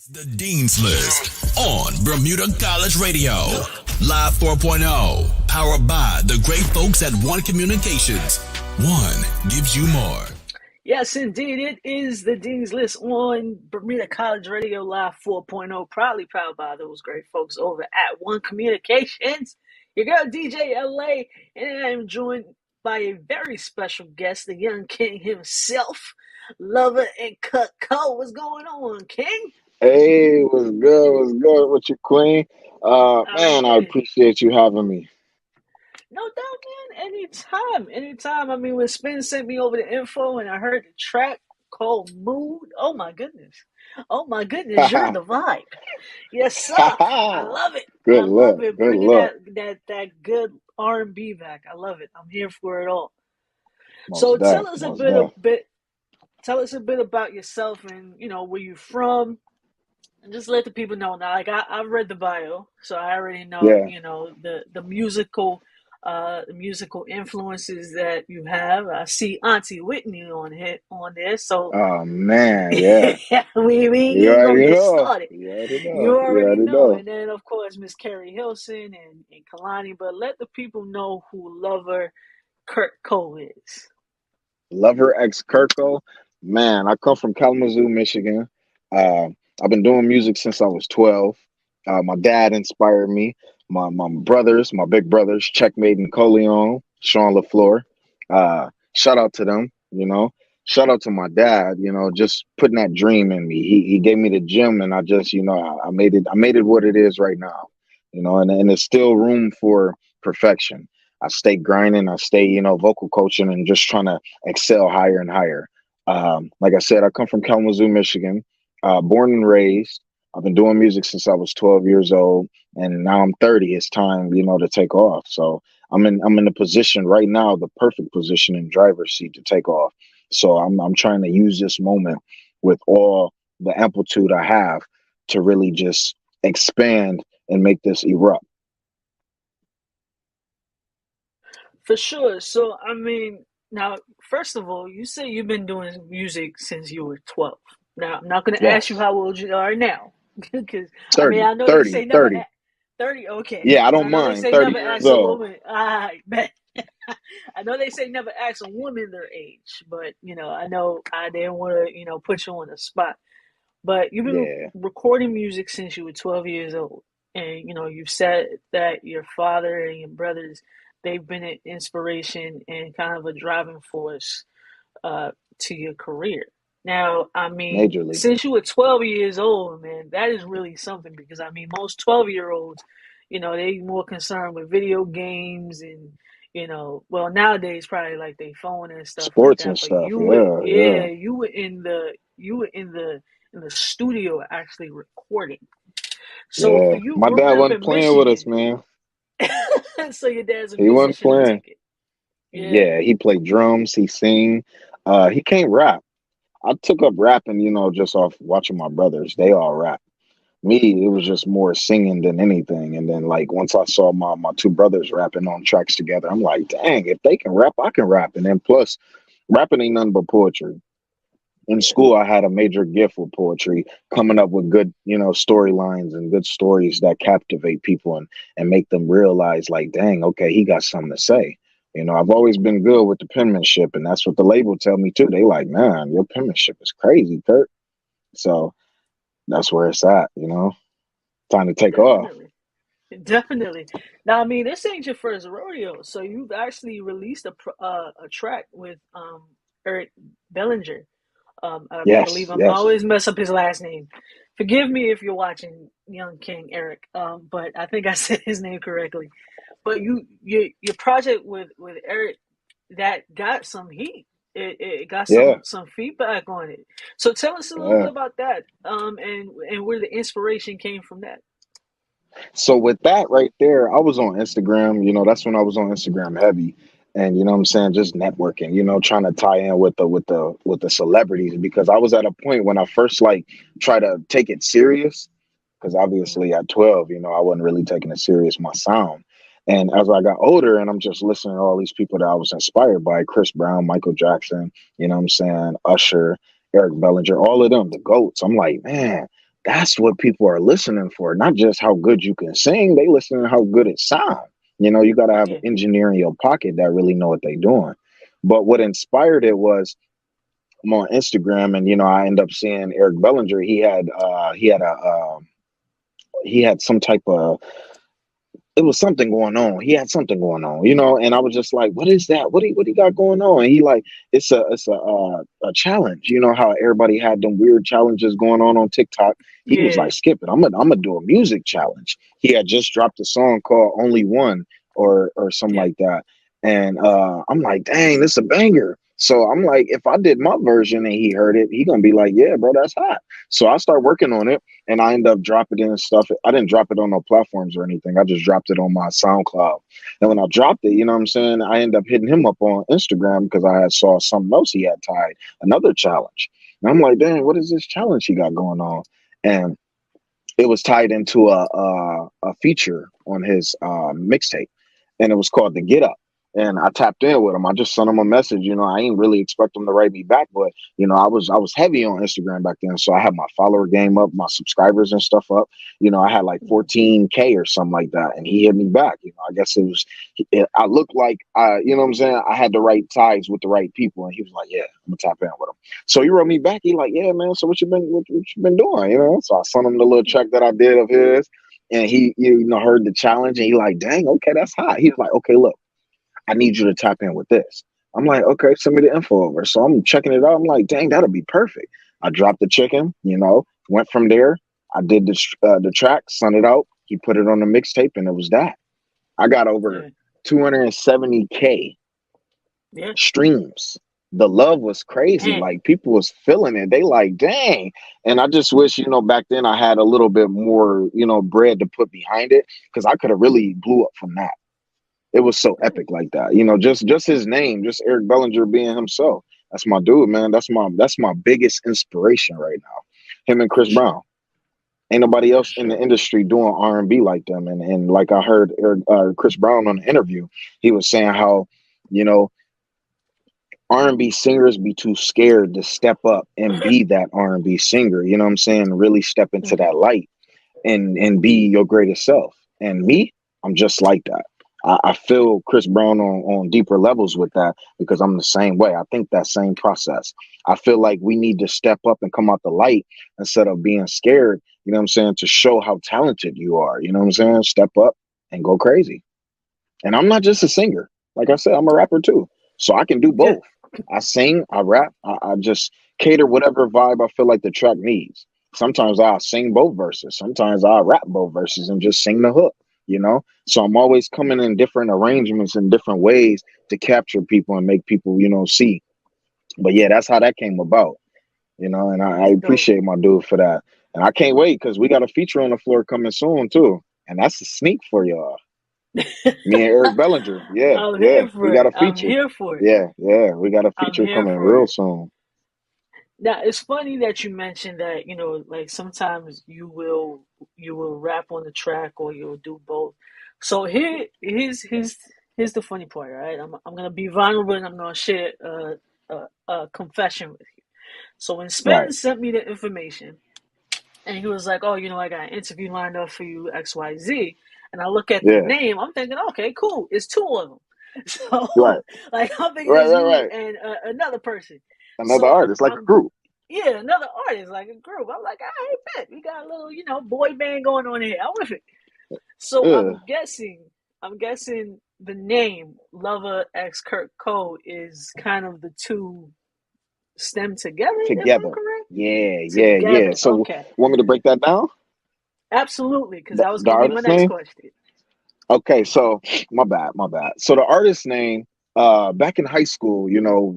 It's the Dean's List on Bermuda College Radio. Live 4.0, powered by the great folks at One Communications. One gives you more. Yes, indeed. It is the Dean's List on Bermuda College Radio Live 4.0, proudly powered by those great folks over at One Communications. Your girl, DJ LA, and I'm joined by a very special guest, the young king himself, Lover and Cutco. What's going on, King? Hey, what's good? What's good with you, Queen? Man, I Man, appreciate you having me. no doubt, man. Anytime. I mean, when Spin sent me over the info and I heard the track called Mood, oh my goodness, you're the vibe. Yes, sir. I love it. Good I love luck. it. Good Bringing luck. that good R&B back. I love it. I'm here for it all. So Most deaf. Most deaf. tell us a bit about yourself and where you're from, and just let the people know. Now, like I've read the bio, so I already know Yeah. the musical influences that you have. I see Auntie Whitney on there, so Oh man, yeah. we ain't You even gonna already get know. started. You already You know. You already already know. know. And then, of course, Miss Carrie Hilson and Kalani. But let the people know who Lover Kurt Cole is. Lover ex Kirko. Man, I come from Kalamazoo, Michigan. Uh, I've been doing music since I was 12. My dad inspired me. My big brothers, Checkmate and Coleon, Sean LaFleur. Shout out to them, Shout out to my dad, just putting that dream in me. He gave me the gym and I just, I made it what it is right now. And there's still room for perfection. I stay grinding, I stay, vocal coaching and just trying to excel higher and higher. Like I said, I come from Kalamazoo, Michigan, born and raised. I've been doing music since I was 12 years old, and now I'm 30. It's time, to take off. So I'm in the position right now, the perfect position in driver's seat to take off. So I'm trying to use this moment with all the amplitude I have to really just expand and make this erupt. For sure. So, I mean, now, first of all, you say you've been doing music since you were 12. Now, I'm not going to ask you Yes. how old you are now. Because, I mean, 30, I know they 30, say never 30. 30, okay. Yeah, I Because I don't know they mind. say 30 never years ask a old. woman. I bet. I know they say never ask a woman their age, but, I know I didn't want to, put you on the spot. But you've been Yeah. recording music since you were 12 years old. And, you've said that your father and your brothers, they've been an inspiration and kind of a driving force to your career. Now, I mean, Majorly. since you were 12 years old, man, that is really something because, I mean, most 12-year-olds, they more concerned with video games and, well, nowadays probably like their phone and stuff like Sports that. and But stuff. Yeah, yeah. you were in the studio actually recording. So for Yeah. you My growing dad up wasn't in playing with us, Michigan, man. so your dad's a He wasn't musician, I playing. take it. Yeah. Yeah, he played drums, he sing. He can't rap. I took up rapping, just off watching my brothers. They all rap. Me, it was Mm. just more singing than anything. And then like once I saw my two brothers rapping on tracks together, I'm like, dang, if they can rap, I can rap. And then plus rapping ain't nothing but poetry. In Yeah. school, I had a major gift with poetry, coming up with good, storylines and good stories that captivate people and make them realize, like, dang, okay, he got something to say. I've always been good with the penmanship, and that's what the label tell me too. They like, man, your penmanship is crazy, Kurt. So that's where it's at, time to take off. Definitely. Definitely. Now, I mean, this ain't your first rodeo, so you've actually released a track with Eric Bellinger. I believe Yes, I yes. always mess up his last name. Forgive me if you're watching Young King Eric, but I think I said his name correctly. But your project with Eric that got some heat. It got Yeah, some feedback on it. So tell us a little bit yeah. about that, and where the inspiration came from that. So with that right there, I was on Instagram, that's when I was on Instagram heavy. And you know what I'm saying, just networking, trying to tie in with the celebrities because I was at a point when I first like try to take it serious because Mm. obviously at 12, I wasn't really taking it serious my sound. And as I got older and I'm just listening to all these people that I was inspired by, Chris Brown, Michael Jackson, Usher, Eric Bellinger, all of them, the GOATs. I'm like, man, that's what people are listening for, not just how good you can sing. They listening to how good it sounds. You got to have an Yeah. engineer in your pocket that really know what they're doing. But what inspired it was I'm on Instagram, and I end up seeing Eric Bellinger. He had some type of, it was something going on. He had something going on, and I was just like, "What is that? What he got going on?" And he like, it's a challenge. You know how everybody had them weird challenges going on TikTok. He was Yeah. like, "Skip it. I'm gonna do a music challenge." He had just dropped a song called "Only One" or something Yeah. like that, and I'm like, "Dang, this is a banger." So I'm like, if I did my version and he heard it, he gonna be like, "Yeah, bro, that's hot." So I start working on it, and I end up dropping it and stuff. I didn't drop it on no platforms or anything. I just dropped it on my SoundCloud. And when I dropped it, you know what I'm saying, I ended up hitting him up on Instagram because I had saw something else he had tied, another challenge. And I'm like, dang, what is this challenge he got going on? And it was tied into a feature on his mixtape, and it was called the Get Up. And I tapped in with him. I just sent him a message. I ain't really expect him to write me back, but I was heavy on Instagram back then, so I had my follower game up, my subscribers and stuff up. I had like Mhm. 14K or something like that, and he hit me back. I guess I looked like you know what I'm saying. I had the right ties with the right people, and he was like, "Yeah, I'm gonna tap in with him." So he wrote me back. He like, "Yeah, man. So what you been doing?" So I sent him the little track that I did of his, and he heard the challenge, and he like, "Dang, okay, that's hot." He was like, "Okay, look, I need you to tap in with this." I'm like, "Okay, send me the info over." So I'm checking it out. I'm like, "Dang, that'll be perfect." I dropped the chicken. Went from there. I did the track, sent it out. He put it on the mixtape, and it was that. I got over Yeah. 270K Yeah. streams. The love was crazy. Man. Like people was feeling it. They like, dang. And I just wish, back then I had a little bit more, bread to put behind it, because I could have really blew up from that. It was so Yeah. epic like that. Just his name, just Eric Bellinger being himself. That's my dude, man. That's my biggest inspiration right now. Him and For Chris sure. Brown. Ain't nobody For else in the sure. industry doing R&B like them. And like I heard Chris Brown on the interview, he was saying how, you know, R&B singers be too scared to step up and be that R&B singer. You know what I'm saying? Really step into Mhm. that light and be your greatest self. And me, I'm just like that. I feel Chris Brown on deeper levels with that, because I'm the same way. I think that same process. I feel like we need to step up and come out the light instead of being scared, you know what I'm saying, to show how talented you are. You know what I'm saying? Step up and go crazy. And I'm not just a singer. Like I said, I'm a rapper too. So I can do Yeah. both. I sing, I rap, I just cater whatever vibe I feel like the track needs. Sometimes I'll sing both verses. Sometimes I'll rap both verses and just sing the hook. So I'm always coming in different arrangements in different ways to capture people and make people, see. But yeah, that's how that came about, and I That's dope. appreciate my dude for that. And I can't wait, because we got a feature on the floor coming soon too. And that's a sneak for y'all. Me and Eric Bellinger. Yeah, I'm yeah. here We for got it. a I'm feature. here for it. Yeah, yeah. We got a I'm feature here coming for real it. soon. Now it's funny that you mentioned that, like sometimes you will rap on the track or you'll do both. So here's the funny part, right? I'm gonna be vulnerable and I'm gonna share a confession with you. So when Right. Spence sent me the information and he was like, "Oh, I got an interview lined up for you XYZ," and I look at the Yeah. name, I'm thinking, "Okay, cool, it's two of them." Right. So like I'm thinking Right. it's Right. you Right. and another person. Another So artist, like a I'm group. yeah, another artist, like a group. I'm like, I ain't bet. We got a little, boy band going on here. I'm with it. So Yeah. I'm guessing the name Lover X Kurt Cole is kind of the two stem together, if I'm Together. correct. Yeah. Yeah. Yeah. Together. So, Okay. want me to break that down? Absolutely, because The, that was the gonna be my artist next name? question. Okay, so my bad. So the artist name, back in high school,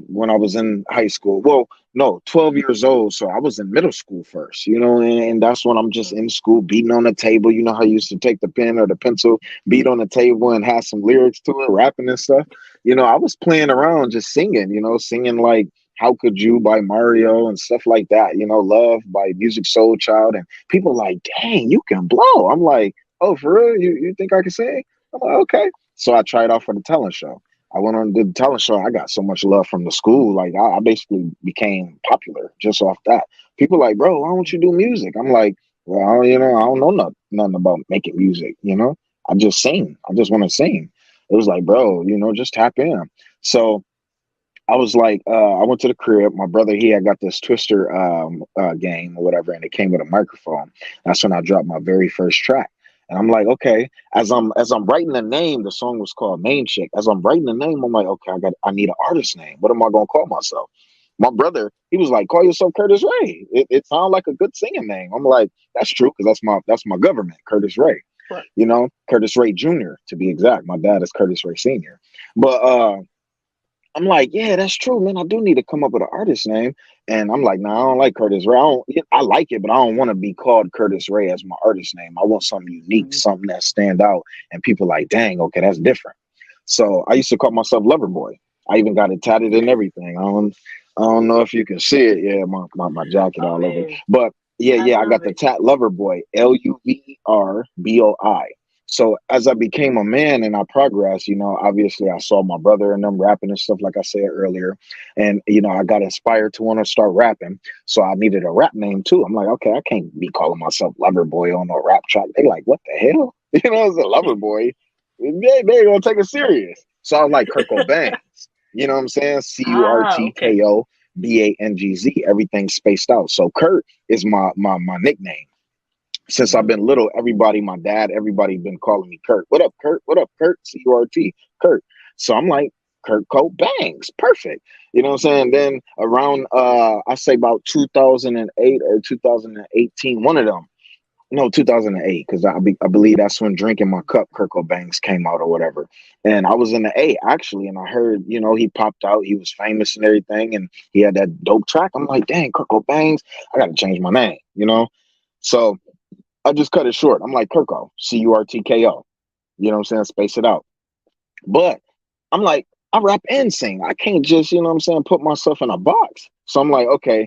when I was in high school, well, no, 12 years old. So I was in middle school first, and that's when I'm just in school beating on the table. You know how I used to take the pen or the pencil, beat on the table and have some lyrics to it, rapping and stuff. I was playing around just singing, singing like How Could You by Mario and stuff like that, Love by Music Soul Child. And people like, dang, you can blow. I'm like, oh, for real? You think I can sing? I'm like, okay. So I tried out for the talent show. I went on and did the talent show. I got so much love from the school. Like I basically became popular just off that. People like, bro, why don't you do music? I'm like, Well, I don't know nothing about making music. I just sing. I just want to sing. It was like, bro, just tap in. So I was like, I went to the crib. My brother, he had got this Twister game or whatever, and it came with a microphone. That's when I dropped my very first track. And I'm like, okay, as I'm writing the name, the song was called Main Chick. As I'm writing the name, I'm like, okay, I need an artist name. What am I gonna call myself? My brother, he was like, call yourself Curtis Ray. It sounded like a good singing name. I'm like, that's true, because that's my government, Curtis Ray. But Curtis Ray Jr. to be exact. My dad is Curtis Ray Sr. But I'm like, yeah, that's true, man. I do need to come up with an artist name. And I'm like, no, I don't like Curtis Ray. I like it, but I don't want to be called Curtis Ray as my artist name. I want something unique, mhm. something that stand out, and people like, dang, okay, that's different. So I used to call myself Lover Boy. I even got it tatted and everything. I don't know if you can see it. Yeah, my jacket Oh all over. man, But yeah, I yeah, I got love the it. tat Lover Boy, LUVRBOI. So as I became a man and I progressed, obviously I saw my brother and them rapping and stuff like I said earlier. And I got inspired to want to start rapping. So I needed a rap name too. I'm like, okay, I can't be calling myself Lover Boy on a rap track. They like, what the hell? It's a Lover Boy. They ain't gonna take it serious. So I was like Kirko Bangs. You know what I'm saying? Okay. CurtBangz. Everything spaced out. So Kurt is my nickname. Since I've Mhm. been little, everybody, my dad, everybody been calling me Kurt. What up, Kurt? What up, Kurt? CURT, Kurt. So I'm like, Kurt Coat Bangs. Perfect. You know what I'm saying? Then around I say about 2008 or 2018, one of them. No, 2008, because I believe that's when Drinking My Cup, Kirko Banks came out or whatever. And I was in the A actually, and I heard, he popped out, he was famous and everything, and he had that dope track. I'm like, dang, Kirko Bangs, I gotta change my name. So I just cut it short. I'm like Kirko, CURTKO. You know what I'm saying? Space it out. But I'm like, I rap and sing. I can't just, put myself in a box. So I'm like, okay,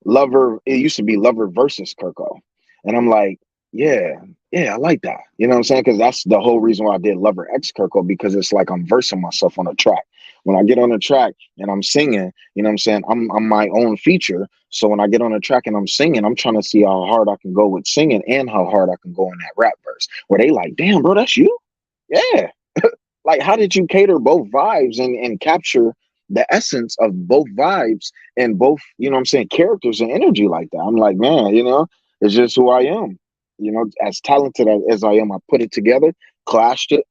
Lover, it used to be Lover versus Kirko. And I'm like, yeah, yeah, I like that. You know what I'm saying? Because that's the whole reason why I did Lover X Kirko, because it's like I'm versing myself on a track. When I get on a track and I'm singing, you know what I'm saying? I'm my own feature. So when I get on a track and I'm singing, I'm trying to see how hard I can go with singing and how hard I can go in that rap verse. Where they like, damn, bro, that's you? Yeah. Like, how did you cater both vibes and capture the essence of both vibes and both, characters and energy like that? I'm like, man, it's just who I am. As talented as I am, I put it together, clashed it,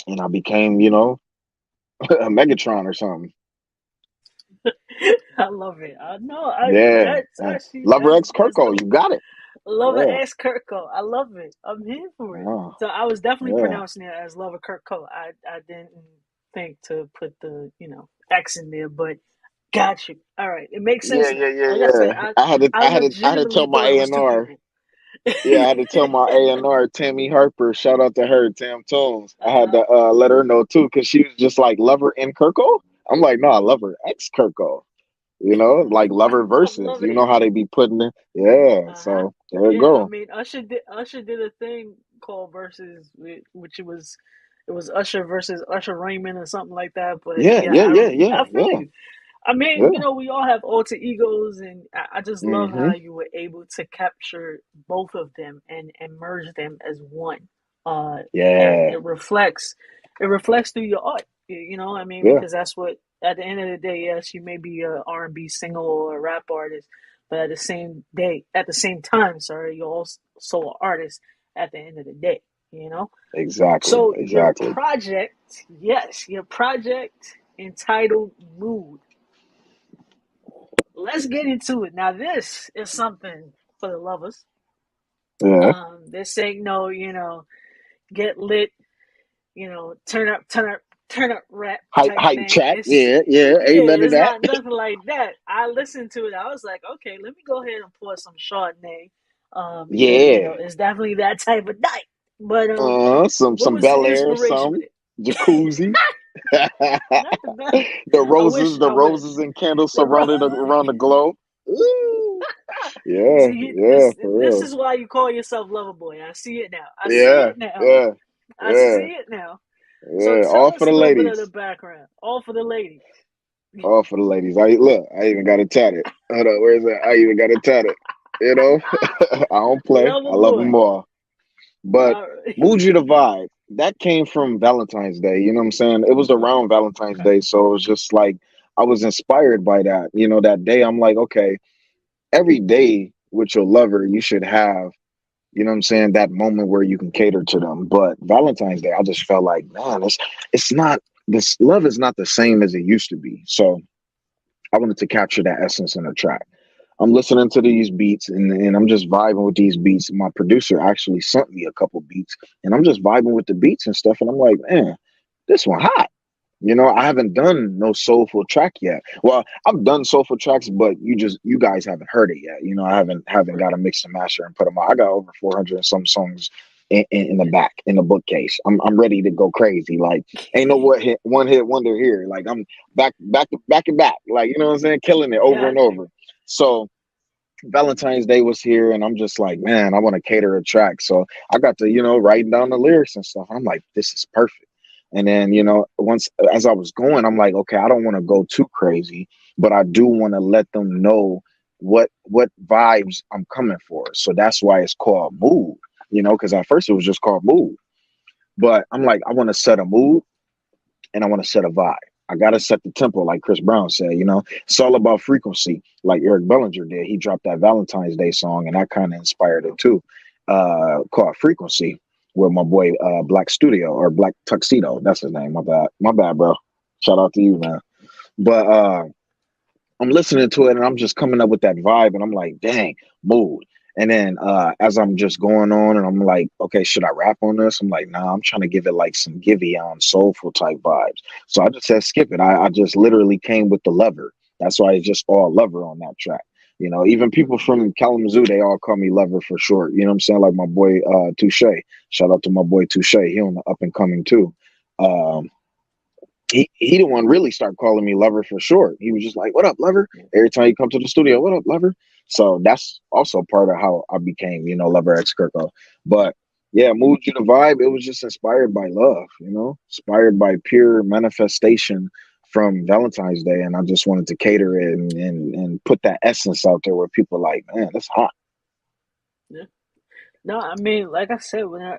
and I became, a Megatron or something. I love it. I know. Yeah, That's yeah. actually Lover X that's Kirko, dope. you got it. Lover Yeah, S Kirko. I love it. I'm here for it. oh, So I was definitely yeah, pronouncing it as Lover Kirko. I didn't think to put the X in there, but got you. All right, it makes yeah, sense yeah, now. yeah, Like I said, yeah. I had to, I had to legitimately tell my thought it A was and two R. people. Yeah, I had to tell my A&R, Tammy Harper, shout out to her, Tam Tones. I had Uh-huh. to let her know too, because she was just like, Lover in Kirko? I'm like, no, I love her ex Kirko. Like Lover I'm verses. You loving know it. how they be putting it. Yeah, Uh huh. so there you Yeah, I go. mean Usher did a thing called versus, which it was Usher versus Usher Raymond or something like that. But Yeah, yeah, yeah, yeah, yeah, I feel yeah, you. I mean, yeah. we all have alter egos, and I just love Mm-hmm. how you were able to capture both of them and merge them as one. And Yeah, it reflects through your art. You know, I mean, yeah, because that's what at the end of the day, yes, you may be a R&B singer or a rap artist, but at the same time, sorry, you're also an artist at the end of the day. You know, exactly, so exactly. your project entitled Mood. Let's get into it. Now, this is something for the lovers. Yeah. This ain't no, get lit, turn up rap Hype, type hype thing. track. Yeah, yeah, ain't none of It's that. not nothing like that. I listened to it. I was like, okay, let me go ahead and pour some Chardonnay, because Yeah. it's definitely that type of night. But what Some was the Bel Air, inspiration with some it? jacuzzi. Not the best. The I wish. roses and candles The ro- surrounded around the glow. Ooh. Yeah, See, yeah, for this real. is why you call yourself Lover Boy. I see it now. I see Yeah, it now. yeah, I yeah, see it now. So yeah. tell All for us the a little bit of the ladies. background. All for the ladies. All for the ladies. I even got it tatted. Hold on, where is that? I even got it tatted. You know, I don't play. Love a I love them boy. all. But All Mood right. You the Vibe, that came from Valentine's Day. You know what I'm saying? It was around Valentine's Okay. Day. So it was just like, I was inspired by that. You know, that day, I'm like, okay, every day with your lover, you should have, you know what I'm saying, that moment where you can cater to them. But Valentine's Day, I just felt like, man, it's not, this love is not the same as it used to be. So I wanted to capture that essence in a track. I'm listening to these beats and I'm just vibing with these beats. My producer actually sent me a couple beats and I'm just vibing with the beats and stuff. And I'm like, man, this one hot. You know, I haven't done no soulful track yet. Well, I've done soulful tracks, but you guys haven't heard it yet. You know, I haven't got Right. a mix and master and put them out. I got over 400 and some songs in the Yeah. back in the bookcase. I'm ready to go crazy. Like, ain't no one hit wonder here. Like, I'm back and back. Like, you know what I'm saying, killing it over and Got you. over. So Valentine's Day was here, and I'm just like, man, I want to cater a track. So I got to, writing down the lyrics and stuff. I'm like, this is perfect. And then, once as I was going, I'm like, okay, I don't want to go too crazy, but I do want to let them know what vibes I'm coming for. So that's why it's called Mood, because at first it was just called Mood. But I'm like, I want to set a mood and I want to set a vibe. I gotta set the tempo, like Chris Brown said. It's all about frequency, like Eric Bellinger did. He dropped that Valentine's Day song, and that kind of inspired it too. Called Frequency, with my boy Black Studio or Black Tuxedo. That's his name. My bad, bro. Shout out to you, man. But I'm listening to it and I'm just coming up with that vibe and I'm like, dang, mood. And then as I'm just going on and I'm like, okay, should I rap on this? I'm like, nah, I'm trying to give it like some givey on soulful type vibes. So I just said skip it. I just literally came with the Lover. That's why it's just all Lover on that track. Even people from Kalamazoo, they all call me Lover for short. You know what I'm saying? Like my boy Touche. Shout out to my boy Touche. He on the up and coming too. Um, he the one really start calling me Lover for short. He was just like, "What up, Lover?" Yeah. Every time he come to the studio, "What up, Lover?" So that's also part of how I became, Lover X Kirko. But yeah, Mood You the Vibe. It was just inspired by love, inspired by pure manifestation from Valentine's Day, and I just wanted to cater it and put that essence out there where people are like, man, that's hot. Yeah. No, I mean, like I said, when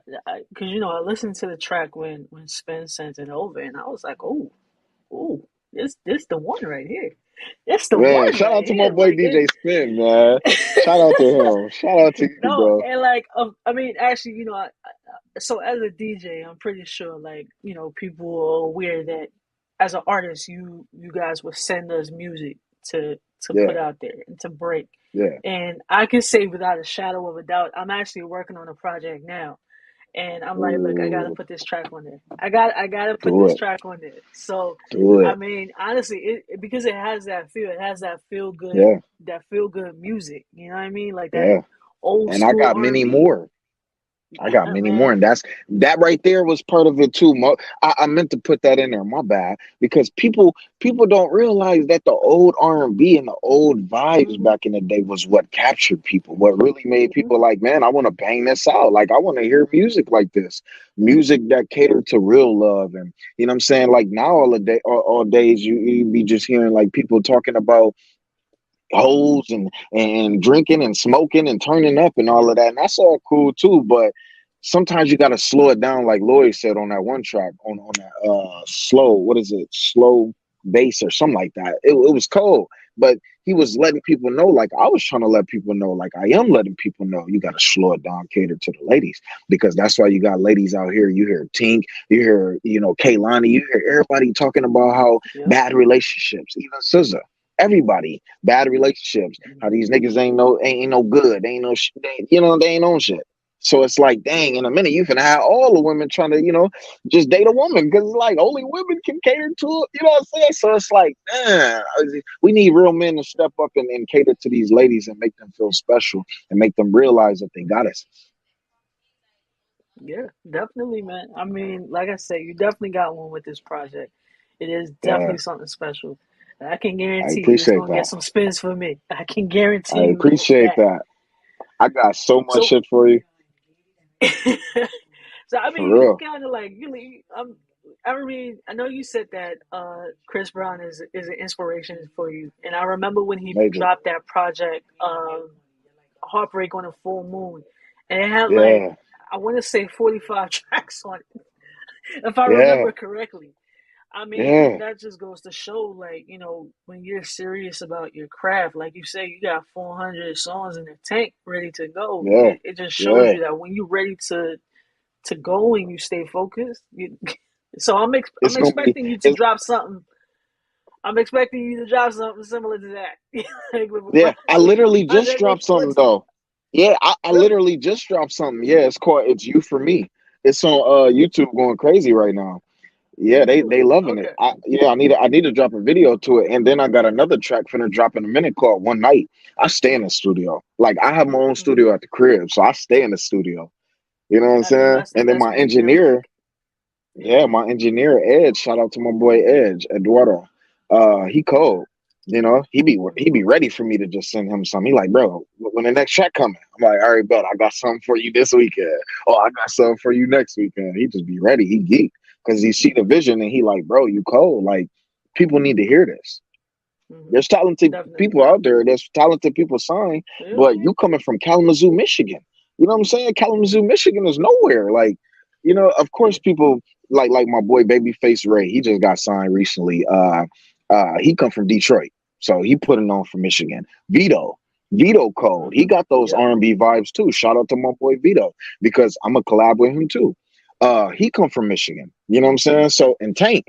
because I listened to the track when Spin sent it over, and I was like, oh, oh, this the one right here. It's the Man, one shout right out to my here. boy Like DJ Spin, man. it. Shout out to him. Shout out to you, No, bro. and like, I mean, actually, so as a DJ, I'm pretty sure, like, people are aware that as an artist, you guys would send us music to put Yeah, out there and to break. yeah. And I can say without a shadow of a doubt, I'm actually working on a project now. And I'm like, look, I gotta Ooh, put this track on there. I gotta put do this it. track on there. So, Do I it. mean, honestly, because it has that feel, it has Yeah, that feel good music. You know what I mean? Like that yeah. old And I school got R and many B. more. I got Yeah, many more, man. and that right there was part of it too. I meant to put that in there. My bad, because people don't realize that the old R&B and the old vibes Mhm. back in the day was what captured people. What really made Mhm. people like, man, I want to bang this out. Like I want to hear music like this, music that catered to real love. And you know what I'm saying. Like now, all days, you be just hearing like people talking about hoes and drinking and smoking and turning up and all of that. And that's all cool too, but sometimes you gotta slow it down, like Lloyd said on that one track, on that slow, what is it, slow bass or something like that. It was cold. But he was letting people know, like I was trying to let people know, like I am letting people know, you gotta slow it down, cater to the ladies. Because that's why you got ladies out here. You hear Tink, you hear, Kaylani, you hear everybody talking about how Yep. bad relationships, even SZA, everybody bad relationships. How Mhm. these niggas ain't no good. They ain't no they ain't on shit. So it's like, dang, in a minute you can have all the women trying to just date a woman because like only women can cater to it. You know what I'm saying? So it's like, man, we need real men to step up and cater to these ladies and make them feel special and make them realize that they got us. Yeah, definitely, man. I mean, like I said, you definitely got one with this project. It is Yeah, definitely something special. I can I guarantee you it's appreciate gonna get that. some spins for me. I can guarantee I you appreciate that. that. I got so much So, shit for you, so I for mean, you real, kind of like really. I mean, I know you said that Chris Brown is an inspiration for you, and I remember when he major. dropped that project. Heartbreak on a Full Moon, and it had like, Yeah, I want to say 45 tracks on it, if I yeah, remember correctly. I mean, yeah, that just goes to show, like, when you're serious about your craft, like you say, you got 400 songs in the tank ready to go. yeah, It just shows yeah. you that when you're ready to go and you stay focused. So I'm It's gonna be. expecting you to It's drop something. I'm expecting you to drop something similar to that, like yeah. I with literally just Project dropped something Explicit. though. Yeah, I Really? literally just dropped something. Yeah, it's called "It's You for Me." It's on YouTube going crazy right now. Yeah, they Really? loving it. Okay. I need to drop a video to it, and then I got another track finna drop in a minute called "One Night." I stay in the studio. Like I have my own Hmm. studio at the crib, so I stay in the studio. You know what I'm saying? And then That's my what you really engineer, like. Yeah. yeah, my engineer Edge. Shout out to my boy Edge Eduardo. He Okay. cold. You know, he be Hmm. ready for me to just send him something. He like, bro, when the next track coming, I'm like, all right, bet I got something for you this weekend. Oh, I got something for you next weekend. He just be ready. He geek because he see the vision and he like, bro, you cold. Like people need to hear this. Hmm. There's talented Definitely. people out there. There's talented people signed, but Yeah. you coming from Kalamazoo, Michigan. You know what I'm saying? Kalamazoo, Michigan is nowhere. Like, of Yeah. course, people like my boy Babyface Ray. He just got signed recently. He come from Detroit, so he putting on for Michigan. Vito Code. He Hmm. got those Yep. R&B vibes too. Shout out to my boy Vito because I'm a collab with him too. He come from Michigan. You know what I'm saying? So and Tank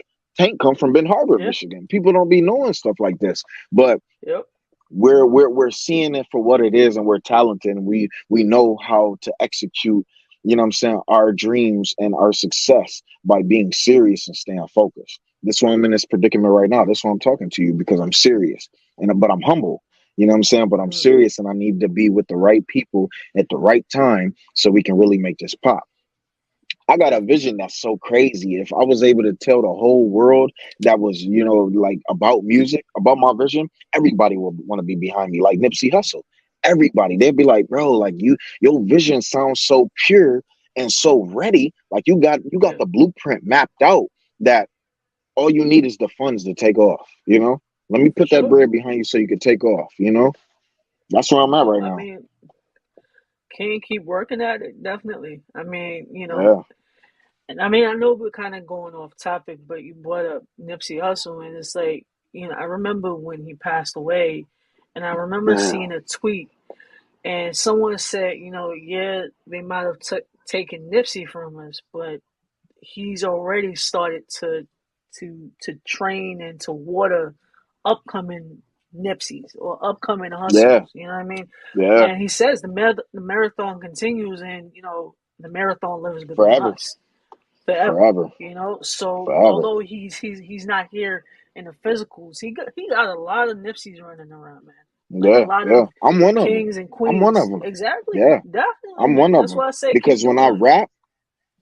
come from Ben Harbor, Yeah. Michigan. People don't be knowing stuff like this, but Yep. we're seeing it for what it is, and we're talented, and we know how to execute. You know what I'm saying? Our dreams and our success by being serious and staying focused. That's why I'm in this predicament right now. That's why I'm talking to you because I'm serious, and but I'm humble. You know what I'm saying? But I'm Hmm. serious, and I need to be with the right people at the right time so we can really make this pop. I got a Definitely. vision that's so crazy. If I was able to tell the whole world that was, like about music, about my vision, everybody would want to be behind me, like Nipsey Hussle. Everybody, they'd be like, bro, like your vision sounds so pure and so ready. Like you got Yeah. the blueprint mapped out that all you need is the funds to take off. Let me For put that sure. bread behind you so you can take off. That's where I'm at No, right I now. mean, can you keep working at it? Definitely. I mean, Yeah, and I mean, I know we're kind of going off topic, but you brought up Nipsey Hussle, and it's like, I remember when he passed away, and I remember yeah, seeing a tweet, and someone said, yeah, they might have taken Nipsey from us, but he's already started to train and to water upcoming Nipseys or upcoming yeah, hustles. You know what I mean? yeah. And he says the marathon continues, and the marathon lives within Forever, us forever. forever, So forever. although he's not here in the physicals, he got a lot of Nipseys running around, man. Like a Yeah, lot yeah. of I'm one of them. kings and I'm one of queens. them. Exactly, Yeah, definitely, I'm one man. of That's them. why I say keep Because when I doing rap,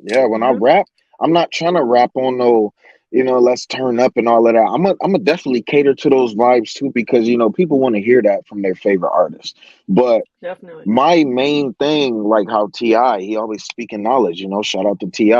yeah, it. when I rap, I'm not trying to rap on no, let's turn up and all of that. I'm a definitely cater to those vibes too because people want to hear that from their favorite artist. But Definitely. my main thing, like how Ti, he always speaking knowledge. Shout out to Ti.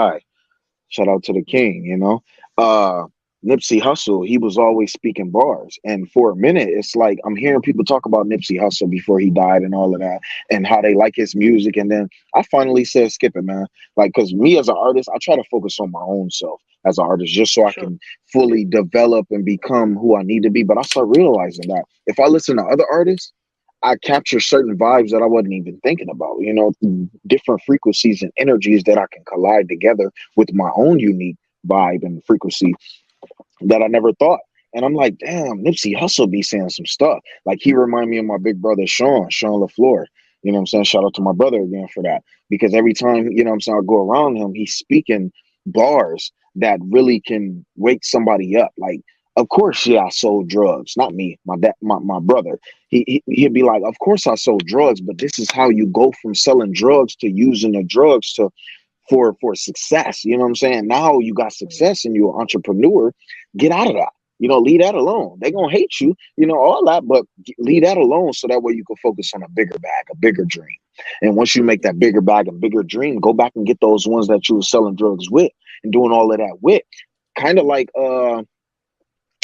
Shout out to the Hmm. king. Uh Nipsey Hussle, he was always speaking bars. And for a minute, it's like I'm hearing people talk about Nipsey Hussle before he died and all of that and how they like his music. And then I finally said, skip it, man. Like, because me as an artist, I try to focus on my own self as an artist just so For I sure. can fully develop and become who I need to be. But I start realizing that if I listen to other artists, I capture certain vibes that I wasn't even thinking about, different frequencies and energies that I can collide together with my own unique vibe and frequency that I never thought. And I'm like, damn, Nipsey Hussle be saying some stuff. Like he remind me of my big brother Sean LaFleur. You know what I'm saying? Shout out to my brother again for that. Because every time, what I'm saying, I go around him, he's speaking bars that really can wake somebody up. Like, of course, yeah, I sold drugs. Not me, my dad, my brother. He'd be like, of course I sold drugs, but this is how you go from selling drugs to using the drugs to for success. You know what I'm saying? Now you got Hmm. success and you're an entrepreneur. Get out of that. Leave that alone. They're gonna hate you, all that, but leave that alone so that way you can focus on a bigger bag, a bigger dream. And once you make that bigger bag and bigger dream, go back and get those ones that you were selling drugs with and doing all of that with. Kind of like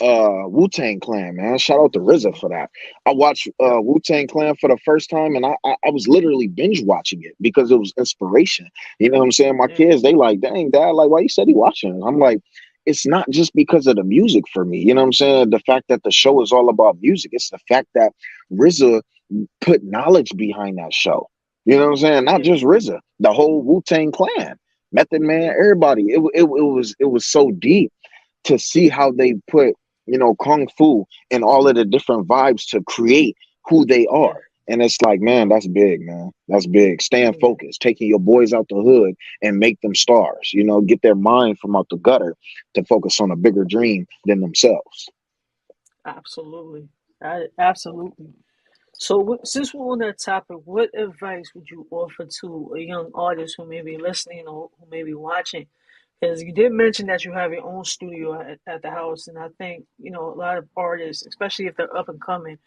Wu-Tang Clan, man. Shout out to RZA for that. I watched Yep. Wu-Tang Clan for the first time, and I was literally binge watching it because it was inspiration. You know what I'm saying? My Yeah. kids, they like, dang, dad, like, why you steady watching it? I'm like, it's not just because of the music for me. You know what I'm saying? The fact that the show is all about music. It's the fact that RZA put knowledge behind that show. You know what I'm saying? Not Yeah. just RZA, the whole Wu-Tang Clan, Method Man, Yeah. everybody. It was so deep to see how they put, kung fu and all of the different vibes to create who they Yeah. are. And it's like, man, that's big, man. That's big. Staying Yeah. focused, taking your boys out the hood and make them stars, get their mind from out the gutter to focus on a bigger dream than themselves. Absolutely. Absolutely. So, since we're on that topic, what advice would you offer to a young artist who may be listening or who may be watching? Because you did mention that you have your own studio at the house, and I think a lot of artists, especially if they're up and coming,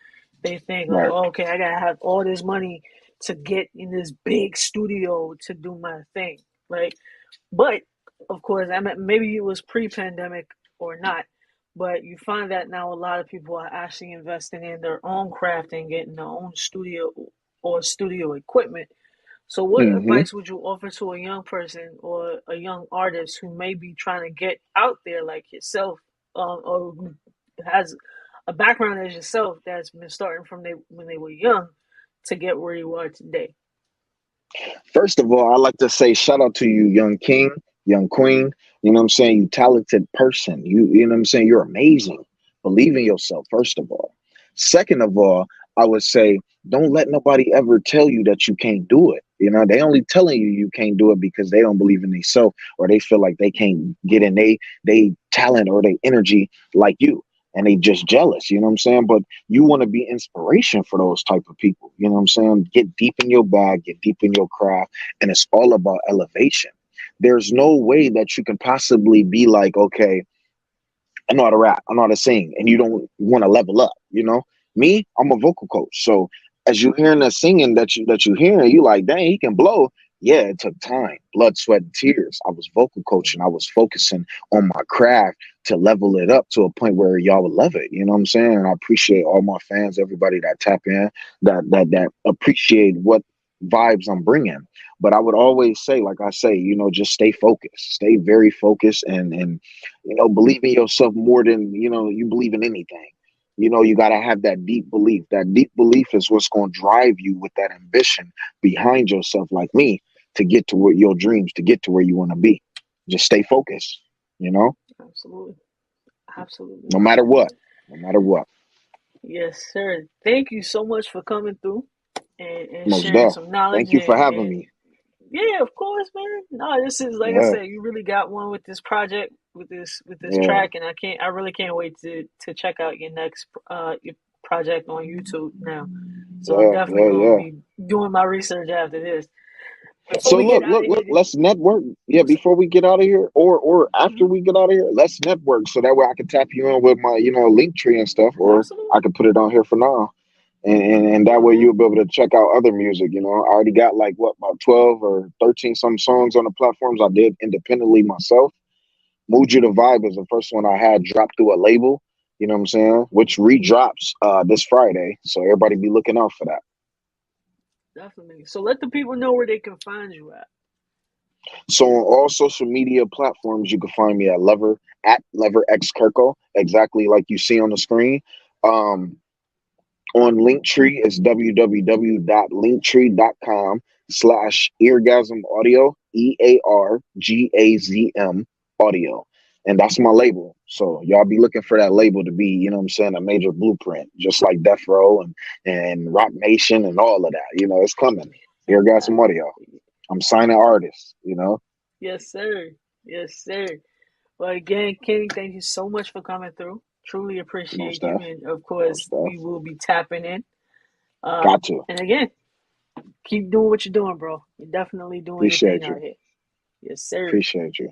they think like, Right. oh, okay, I gotta have all this money to get in this big studio to do my thing, right? But of course, I mean, maybe it was pre-pandemic or not, but you find that now a lot of people are actually investing in their own craft and getting their own studio or studio equipment. So, what Hmm. advice would you offer to a young person or a young artist who may be trying to get out there like yourself, or who has a background as yourself that's been starting from when they were young to get where you are today? First of all, I like to say shout out to you, young king, young queen. You know what I'm saying? You talented person. You know what I'm saying? You're amazing. Believe in yourself, first of all. Second of all, I would say don't let nobody ever tell you that you can't do it. They only telling you can't do it because they don't believe in themselves or they feel like they can't get in they talent or they energy like you. And they just jealous, you know what I'm saying? But you want to be inspiration for those type of people. You know what I'm saying? Get deep in your bag, get deep in your craft, and it's all about elevation. There's no way that you can possibly be like, okay, I know how to rap, I know how to sing, and you don't want to level up. Me, I'm a vocal coach. So as you hearing the singing that you hearing, you like, dang, he can blow. Yeah, it took time, blood, sweat, and tears. I was vocal coaching. I was focusing on my craft to level it up to a point where y'all would love it. You know what I'm saying? And I appreciate all my fans, everybody that tap in, that appreciate what vibes I'm bringing. But I would always say, like I say, just stay focused, stay very focused, and believe in yourself more than you believe in anything. You got to have that deep belief. That deep belief is what's going to drive you with that ambition behind yourself, like me, to get to where your dreams, to get to where you want to be. Just stay focused, you know, Absolutely, absolutely. no matter what, no matter what. Yes, sir. Thank you so much for coming through and Most sharing deaf. some knowledge Thank you for having and me. yeah, of course, man. No, this is like I Yeah, said, you really got one with this project, with this yeah, track, and I really can't wait to check out your next your project on YouTube now. So I'm yeah, definitely yeah, gonna yeah. be doing my research after this. Before So we get look, out look, of look. here, Let's network. Yeah, what's up? before we get out of here, or after Hmm. we get out of here, let's network so that way I can tap you in with my, link tree and stuff, or I Absolutely. can put it on here for now. And that way Hmm. you'll be able to check out other music. I already got like what about 12 or 13 some songs on the platforms I did independently myself. Mood You to Vibe is the first one I had dropped through a label. You know what I'm saying? Which redrops this Friday, so everybody be looking out for that. Definitely. So let the people know where they can find you at. So on all social media platforms, you can find me at Lever X Kirko, exactly like you see on the screen. Um, on Linktree, it's www.linktree.com/eargasm audio, EARGAZM audio. And that's my label. So y'all be looking for that label to be, you know what I'm saying, a major blueprint, just like Death Row and Rock Nation and all of that. It's coming. Eargasm audio. I'm signing artists. Yes, sir. Yes, sir. Well, again, Kenny, thank you so much for coming through. Truly No appreciate you. stuff. And of No course, stuff. we will be tapping in. Got to. And again, keep doing what you're doing, bro. You're definitely doing your thing Appreciate out you. here. Yes, sir. Appreciate you.